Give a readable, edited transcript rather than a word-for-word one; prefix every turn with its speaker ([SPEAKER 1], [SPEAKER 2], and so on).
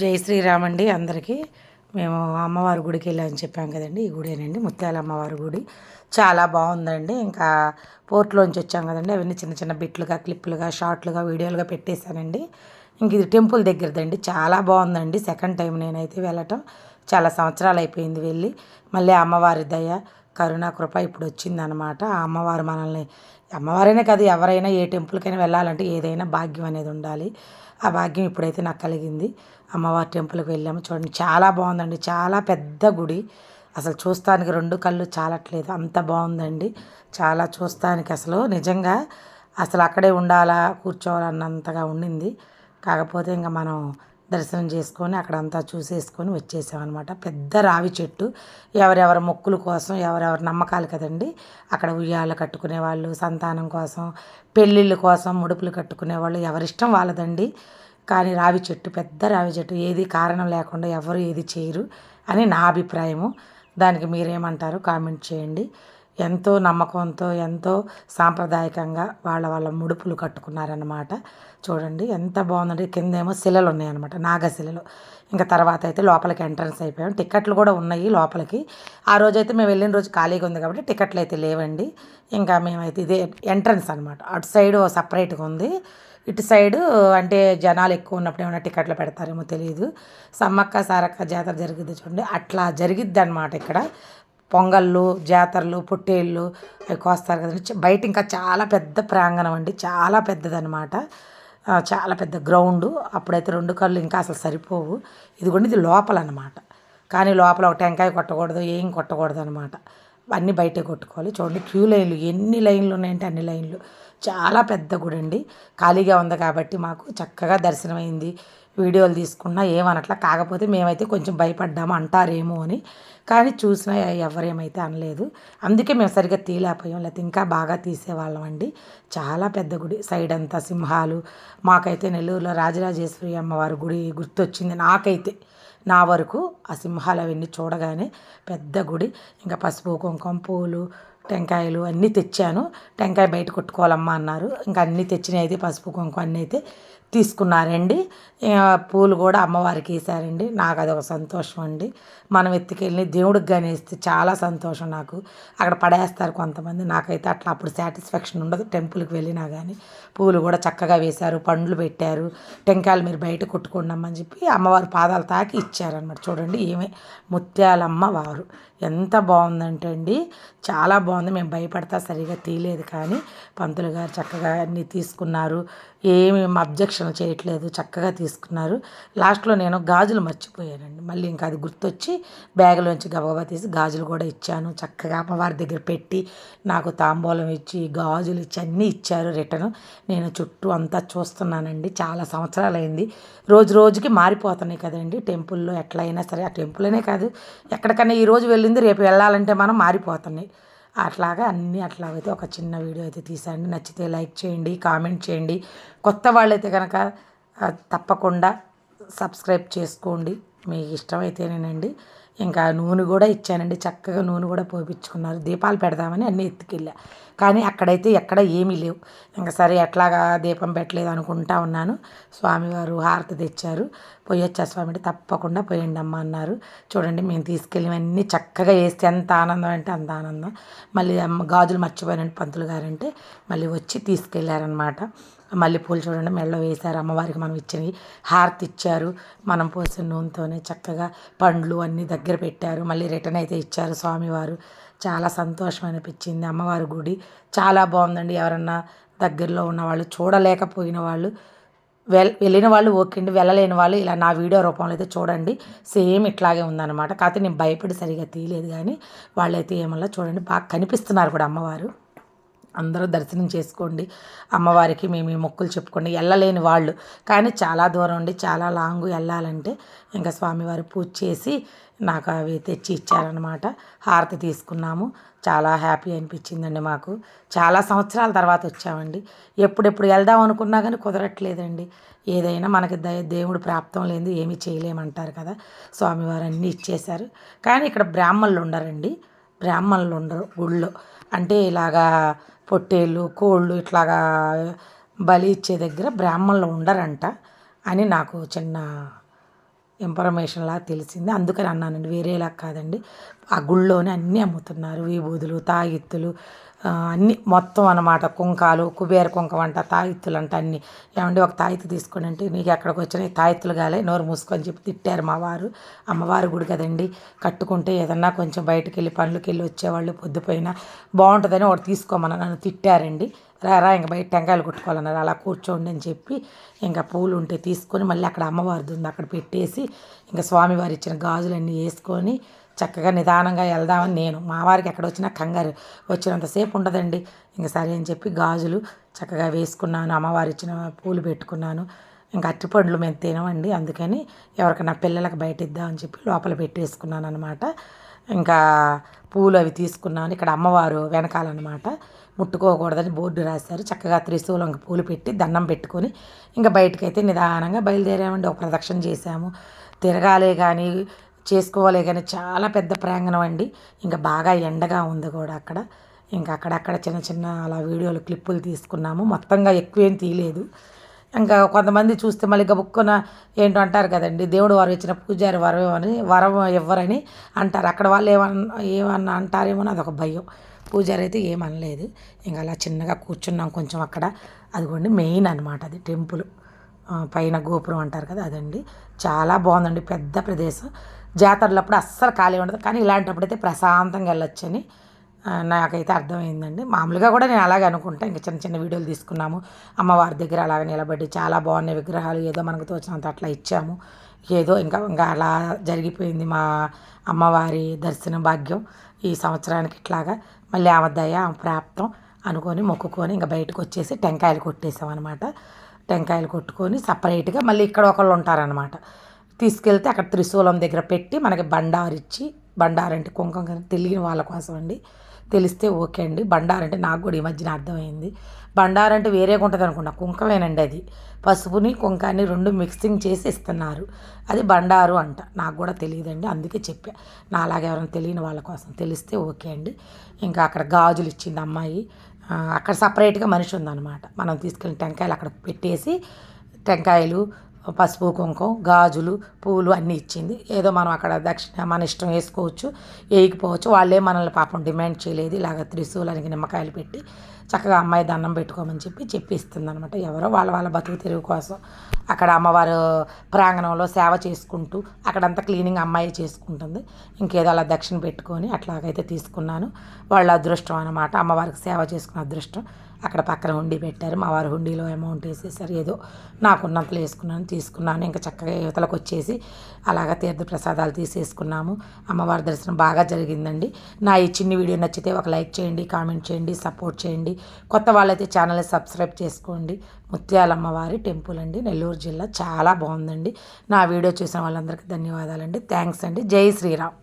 [SPEAKER 1] జై శ్రీరామ్ అండి అందరికీ. మేము అమ్మవారి గుడికి వెళ్ళామని చెప్పాం కదండి, ఈ గుడేనండి ముత్యాల అమ్మవారి గుడి. చాలా బాగుందండి. ఇంకా పోర్ట్లోంచి వచ్చాం కదండి, అవన్నీ చిన్న చిన్న బిట్లుగా, క్లిప్పులుగా, షార్ట్లుగా, వీడియోలుగా పెట్టేశానండి. ఇంక ఇది టెంపుల్ దగ్గరదండి, చాలా బాగుందండి. సెకండ్ టైం నేనైతే వెళ్ళటం. చాలా సంవత్సరాలు అయిపోయింది వెళ్ళి. మళ్ళీ అమ్మవారి దయ, కరుణ, కృప ఇప్పుడు వచ్చిందనమాట. ఆ అమ్మవారు మనల్ని, అమ్మవారైనా కాదు ఎవరైనా ఏ టెంపుల్కైనా వెళ్ళాలంటే ఏదైనా భాగ్యం అనేది ఉండాలి. ఆ భాగ్యం ఇప్పుడైతే నాకు కలిగింది. అమ్మవారి టెంపుల్కి వెళ్ళాము. చూడండి చాలా బాగుందండి. చాలా పెద్ద గుడి. అసలు చూస్తానికి రెండు కళ్ళు చాలట్లేదు, అంత బాగుందండి. చాలా చూస్తానికి అసలు నిజంగా అసలు అక్కడే ఉండాలా, కూర్చోవాలన్నంతగా ఉండింది. కాకపోతే ఇంకా మనం దర్శనం చేసుకొని అక్కడంతా చూసేసుకొని వచ్చేసామన్నమాట. పెద్ద రావి చెట్టు. ఎవరెవరి మొక్కుల కోసం, ఎవరెవరి నమ్మకాలు కదండి. అక్కడ ఉయ్యాల కట్టుకునే వాళ్ళు, సంతానం కోసం, పెళ్ళిళ్ళ కోసం ముడుపులు కట్టుకునేవాళ్ళు, ఎవరిష్టం వాళ్ళదండి. కానీ రావి చెట్టు, పెద్ద రావి చెట్టు, ఏది కారణం లేకుండా ఎవరు ఏది చేయరు అని నా అభిప్రాయము. దానికి మీరేమంటారు కామెంట్ చేయండి. ఎంతో నమ్మకంతో, ఎంతో సాంప్రదాయకంగా వాళ్ళ వాళ్ళ ముడుపులు కట్టుకున్నారన్నమాట. చూడండి ఎంత బాగుందండి. కిందేమో శిలలు ఉన్నాయన్నమాట, నాగశిలలు. ఇంకా తర్వాత అయితే లోపలికి ఎంట్రన్స్ అయిపోయాం. టికెట్లు కూడా ఉన్నాయి లోపలికి. ఆ రోజైతే మేము వెళ్ళిన రోజు ఖాళీగా ఉంది కాబట్టి టికెట్లు అయితే లేవండి. ఇంకా మేమైతే ఇదే ఎంట్రన్స్ అనమాట. అటు సైడు సపరేట్గా ఉంది, ఇటు సైడు అంటే జనాలు ఎక్కువ ఉన్నప్పుడు ఏమైనా టికెట్లు పెడతారేమో తెలియదు. సమ్మక్క సారక్క జాతర జరిగిద్ది చూడండి, అట్లా జరిగిద్ది అనమాట ఇక్కడ. పొంగళ్ళు, జాతరలు, పొట్టేళ్ళు అవి కోస్తారు కదండి. బయట ఇంకా చాలా పెద్ద ప్రాంగణం అండి, చాలా పెద్దదనమాట. చాలా పెద్ద గ్రౌండు. అప్పుడైతే రెండు కళ్ళు ఇంకా అసలు సరిపోవు. ఇదిగోండి ఇది లోపల అనమాట. కానీ లోపల ఒక టెంకాయ కొట్టకూడదు, ఏం కొట్టకూడదు అనమాట. అన్నీ బయటే కొట్టుకోవాలి. చూడండి క్యూ లైన్లు ఎన్ని లైన్లు ఉన్నాయంటే అన్ని లైన్లు. చాలా పెద్ద గుడి అండి. ఖాళీగా ఉంది కాబట్టి మాకు చక్కగా దర్శనమైంది. వీడియోలు తీసుకున్నా ఏమనట్లా. కాకపోతే మేమైతే కొంచెం భయపడ్డాము అంటారేమో అని. కానీ చూసినా ఎవరేమైతే అనలేదు. అందుకే మేము సరిగ్గా తీయలేకపోయాం, లేకపోతే ఇంకా బాగా తీసేవాళ్ళం అండి. చాలా పెద్ద గుడి. సైడ్ అంతా సింహాలు. మాకైతే నెల్లూరులో రాజరాజేశ్వరి అమ్మవారి గుడి గుర్తొచ్చింది నాకైతే. నా వరకు ఆ సింహాలు అవన్నీ చూడగానే పెద్ద గుడి. ఇంకా పసుపు, కుంకుమ, పూలు, టెంకాయలు అన్నీ తెచ్చాను. టెంకాయ బయట కొట్టుకోవాలమ్మా అన్నారు. ఇంకా అన్నీ తెచ్చినవి అయితే పసుపు, కుంకుమ అన్నీ అయితే తీసుకున్నారండి. పూలు కూడా అమ్మవారికి వేసారండి. నాకు అదొక సంతోషం అండి. మనం ఎత్తుకెళ్ళి దేవుడికి కానీ వేస్తే చాలా సంతోషం నాకు. అక్కడ పడేస్తారు కొంతమంది, నాకైతే అట్లా అప్పుడు సాటిస్ఫాక్షన్ ఉండదు టెంపుల్కి వెళ్ళినా కానీ. పూలు కూడా చక్కగా వేశారు, పండ్లు పెట్టారు. టెంకాయలు మీరు బయట కొట్టుకోండమ్మని చెప్పి అమ్మవారి పాదాలు తాకి ఇచ్చారనమాట. చూడండి ఏమే ముత్యాలమ్మ వారు ఎంత బాగుందంటే అండి, చాలా బాగుంది. మేము భయపడతా సరిగా తీయలేదు, కానీ పంతులు గారు చక్కగా అన్నీ తీసుకున్నారు. ఏమి అబ్జెక్షన్ చేయట్లేదు, చక్కగా తీసుకున్నారు. లాస్ట్లో నేను గాజులు మర్చిపోయానండి. మళ్ళీ ఇంకా అది గుర్తొచ్చి బ్యాగులోంచి గబగబా తీసి గాజులు కూడా ఇచ్చాను. చక్కగా అమ్మవారి దగ్గర పెట్టి నాకు తాంబూలం ఇచ్చి, గాజులు ఇచ్చి అన్నీ ఇచ్చారు రిటర్న్. నేను చుట్టూ అంతా చూస్తున్నానండి. చాలా సంవత్సరాలైంది. రోజు రోజుకి మారిపోతున్నాయి కదండి టెంపుల్లో. ఎట్లయినా సరే ఆ టెంపుల్ అనే కాదు, ఎక్కడికైనా ఈరోజు వెళ్ళింది రేపు వెళ్ళాలంటే మనం మారిపోతున్నాయి. అట్లాగా అన్నీ అట్లాగైతే ఒక చిన్న వీడియో అయితే తీసాను. నచ్చితే లైక్ చేయండి, కామెంట్ చేయండి. కొత్త వాళ్ళైతే కనుక తప్పకుండా సబ్స్క్రైబ్ చేసుకోండి. మీకు ఇష్టమైతేనేనండి. ఇంకా నూనె కూడా ఇచ్చానండి, చక్కగా నూనె కూడా పోపించుకున్నారు. దీపాలు పెడదామని అన్నీ ఎత్తుకెళ్ళా, కానీ అక్కడైతే ఎక్కడ ఏమీ లేవు. ఇంకా సరే ఎట్లాగా దీపం పెట్టలేదు అనుకుంటా ఉన్నాను. స్వామివారు హారతి తెచ్చారు. పోయొచ్చా స్వామి అంటే తప్పకుండా పోయండి అమ్మ అన్నారు. చూడండి మేము తీసుకెళ్ళినవన్నీ చక్కగా వేస్తే ఎంత ఆనందం అంటే అంత ఆనందం. మళ్ళీ అమ్మ గాజులు మర్చిపోయానండి పంతులు గారంటే, మళ్ళీ వచ్చి తీసుకెళ్ళారనమాట. మల్లెపూలు చూడండి మెడలో వేశారు. అమ్మవారికి మనం ఇచ్చినవి హారతి ఇచ్చారు. మనం పోసిన నూనెతోనే చక్కగా పండ్లు అన్నీ దగ్గర పెట్టారు. మళ్ళీ రిటర్న్ అయితే ఇచ్చారు స్వామివారు. చాలా సంతోషం అనిపించింది. అమ్మవారి గుడి చాలా బాగుందండి. ఎవరన్నా దగ్గరలో ఉన్నవాళ్ళు, చూడలేకపోయిన వాళ్ళు, వెళ్ళిన వాళ్ళు ఓకే అండి. వెళ్ళలేని వాళ్ళు ఇలా నా వీడియో రూపంలో అయితే చూడండి. సేమ్ ఇట్లాగే ఉందన్నమాట. కాకపోతే నేను భయపడి సరిగా తీయలేదు, కానీ వాళ్ళైతే ఏమన్నా చూడండి బాగా కనిపిస్తున్నారు కూడా అమ్మవారు. అందరూ దర్శనం చేసుకోండి. అమ్మవారికి మేము ఈ మొక్కులు చెప్పుకోండి. వెళ్ళలేని వాళ్ళు, కానీ చాలా దూరం ఉండి చాలా లాంగ్ వెళ్ళాలంటే ఇంకా స్వామివారు పూజ చేసి నాకు అవి తెచ్చి ఇచ్చారనమాట. హారతి తీసుకున్నాము. చాలా హ్యాపీ అనిపించిందండి మాకు. చాలా సంవత్సరాల తర్వాత వచ్చామండి. ఎప్పుడెప్పుడు వెళ్దాం అనుకున్నా కానీ కుదరట్లేదండి. ఏదైనా మనకి దేవుడు ప్రాప్తం లేనిది ఏమీ చేయలేమంటారు కదా. స్వామివారు అన్నీ ఇచ్చేశారు. కానీ ఇక్కడ బ్రాహ్మణులు ఉండరండి. బ్రాహ్మణులు ఉండరు గుళ్ళో. అంటే ఇలాగా పొట్టేళ్ళు, కోళ్ళు ఇట్లాగా బలి ఇచ్చే దగ్గర బ్రాహ్మణులు ఉండరంట అని నాకు చిన్న ఇన్ఫర్మేషన్లా తెలిసింది. అందుకని అన్నానండి, వేరేలా కాదండి. ఆ గుళ్ళోనే అన్నీ అమ్ముతున్నారు. విభూదులు, తాయెత్తులు, అన్నీ మొత్తం అనమాట. కుంకాలు, కుబేర కుంకం అంట, తాయెత్తులు అంట అన్నీ. ఏమండి ఒక తాయెత్తు తీసుకోండి అంటే, నీకు ఎక్కడికి వచ్చినాయి తాయెత్తులు కాలే, నోరు మూసుకొని చెప్పి తిట్టారు మా వారు. అమ్మవారి గుడి కదండి, కట్టుకుంటే ఏదన్నా కొంచెం బయటికి వెళ్ళి పనులకి వెళ్ళి వచ్చేవాళ్ళు పొద్దుపోయినా బాగుంటుందని ఒకటి తీసుకోమని నన్ను తిట్టారండి. రా ఇంక బయట టెంకాయలు కొట్టుకోవాలన్నారు. అలా కూర్చోండి అని చెప్పి ఇంకా పూలు ఉంటే తీసుకొని మళ్ళీ అక్కడ అమ్మవారిది ఉంది అక్కడ పెట్టేసి ఇంకా స్వామివారు ఇచ్చిన గాజులన్నీ వేసుకొని చక్కగా నిదానంగా వెళ్దామని నేను. మా వారికి ఎక్కడ వచ్చినా కంగారు, వచ్చినంతసేపు ఉండదండి. ఇంక సరే అని చెప్పి గాజులు చక్కగా వేసుకున్నాను, అమ్మవారు ఇచ్చిన పూలు పెట్టుకున్నాను. ఇంకా అరటిపండ్లు మేము తినమండి, అందుకని ఎవరికైనా పిల్లలకు బయట ఇద్దామని చెప్పి లోపల పెట్టేసుకున్నాను అనమాట. ఇంకా పూలు అవి తీసుకున్నాను. ఇక్కడ అమ్మవారు వెనకాలన్నమాట, ముట్టుకోకూడదని బోర్డు రాశారు. చక్కగా త్రిశూలంకి పూలు పెట్టి దండం పెట్టుకొని ఇంకా బయటకైతే నిదానంగా బయలుదేరామండి. ఒక ప్రదక్షిణ చేసాము. తిరగాలే కానీ చేసుకోవాలే కానీ చాలా పెద్ద ప్రాంగణం అండి. ఇంకా బాగా ఎండగా ఉంది కూడా అక్కడ. ఇంకా అక్కడక్కడ చిన్న చిన్న అలా వీడియోలు క్లిప్పులు తీసుకున్నాము. మొత్తంగా ఎక్కువేం తీయలేదు. ఇంకా కొంతమంది చూస్తే మళ్ళీ గబుక్కున ఏంటో అంటారు కదండి, దేవుడు వరం ఇచ్చిన పూజారి వరం ఇవ్వరని అంటారు. అక్కడ వాళ్ళు ఏమన్నా అంటారేమో అని అదొక భయం. పూజారి అయితే ఏమనలేదు. ఇంకా అలా చిన్నగా కూర్చున్నాం కొంచెం అక్కడ. అదిగోండి మెయిన్ అనమాట, అది టెంపుల్ పైన గోపురం అంటారు కదా అదండి. చాలా బాగుందండి, పెద్ద ప్రదేశం. జాతరలప్పుడు అస్సలు ఖాళీ ఉండదు, కానీ ఇలాంటప్పుడైతే ప్రశాంతంగా వెళ్ళొచ్చని నాకైతే అర్థమైందండి. మామూలుగా కూడా నేను అలాగే అనుకుంటా. ఇంకా చిన్న చిన్న వీడియోలు తీసుకున్నాము. అమ్మవారి దగ్గర అలాగ నిలబడి చాలా బాగున్నాయి విగ్రహాలు. ఏదో మనకు తోచినంత అట్లా ఇచ్చాము. ఏదో ఇంకా ఇంకా అలా జరిగిపోయింది మా అమ్మవారి దర్శన భాగ్యం ఈ సంవత్సరానికి. ఇట్లాగా మళ్ళీ ఆమె దయ ఆమె ప్రాప్తం అనుకొని మొక్కుకొని ఇంకా బయటకు వచ్చేసి టెంకాయలు కొట్టేసామన్నమాట. టెంకాయలు కొట్టుకొని సపరేట్గా మళ్ళీ ఇక్కడ ఒకళ్ళు ఉంటారనమాట, తీసుకెళ్తే అక్కడ త్రిశూలం దగ్గర పెట్టి మనకి బండారు ఇచ్చి, బండారు అంటే కుంకుమ కదా, తెలియని వాళ్ళ కోసం అండి. తెలిస్తే ఓకే అండి. బండారు అంటే నాకు కూడా ఈ మధ్యన అర్థమైంది. బండారు అంటే వేరేగా ఉంటుంది అనుకున్నా, కుంకమేనండి అది. పసుపుని కుంకాన్ని రెండు మిక్సింగ్ చేసి ఇస్తున్నారు, అది బండారు అంట. నాకు కూడా తెలియదండి, అందుకే చెప్పా. నా అలాగే ఎవరైనా తెలియని వాళ్ళ కోసం తెలిస్తే ఓకే అండి. ఇంకా అక్కడ గాజులు ఇచ్చింది అమ్మాయి. అక్కడ సపరేట్గా మనిషి ఉందన్నమాట. మనం తీసుకెళ్ళిన టెంకాయలు అక్కడ పెట్టేసి టెంకాయలు, పసుపు కుంకుమ, గాజులు, పూలు అన్నీ ఇచ్చింది. ఏదో మనం అక్కడ దక్షిణ మన ఇష్టం వేసుకోవచ్చు, వేయకపోవచ్చు. వాళ్ళే మనల్ని పాపం డిమాండ్ చేయలేదు. ఇలాగ త్రిశూలానికి నిమ్మకాయలు పెట్టి చక్కగా అమ్మాయి దండం పెట్టుకోమని చెప్పి ఇస్తుంది అనమాట. ఎవరో వాళ్ళ వాళ్ళ బతుకు తెరువు కోసం అక్కడ అమ్మవారు ప్రాంగణంలో సేవ చేసుకుంటూ అక్కడంతా క్లీనింగ్ అమ్మాయి చేసుకుంటుంది. ఇంకేదో అలా దక్షిణ పెట్టుకొని అట్లాగైతే తీసుకున్నాను. వాళ్ళ అదృష్టం అనమాట, అమ్మవారికి సేవ చేసుకున్న అదృష్టం. అక్కడ పక్కన హుండీ పెట్టారు, మా వారు హుండీలో అమౌంట్ వేసేసారు. ఏదో నాకున్నంతలో తీసుకున్నాను. ఇంకా చక్కగా యువతలకు వచ్చేసి అలాగ తీర్థ ప్రసాదాలు తీసేసుకున్నాము. అమ్మవారి దర్శనం బాగా జరిగిందండి. నా ఈ చిన్ని వీడియో నచ్చితే ఒక లైక్ చేయండి, కామెంట్ చేయండి, సపోర్ట్ చేయండి. కొత్త వాళ్ళైతే ఛానల్ని సబ్స్క్రైబ్ చేసుకోండి. ముత్యాలమ్మవారి టెంపుల్ అండి, నెల్లూరు జిల్లా. చాలా బాగుందండి. నా వీడియో చూసిన వాళ్ళందరికీ ధన్యవాదాలండి. థ్యాంక్స్ అండి. జై శ్రీరామ్.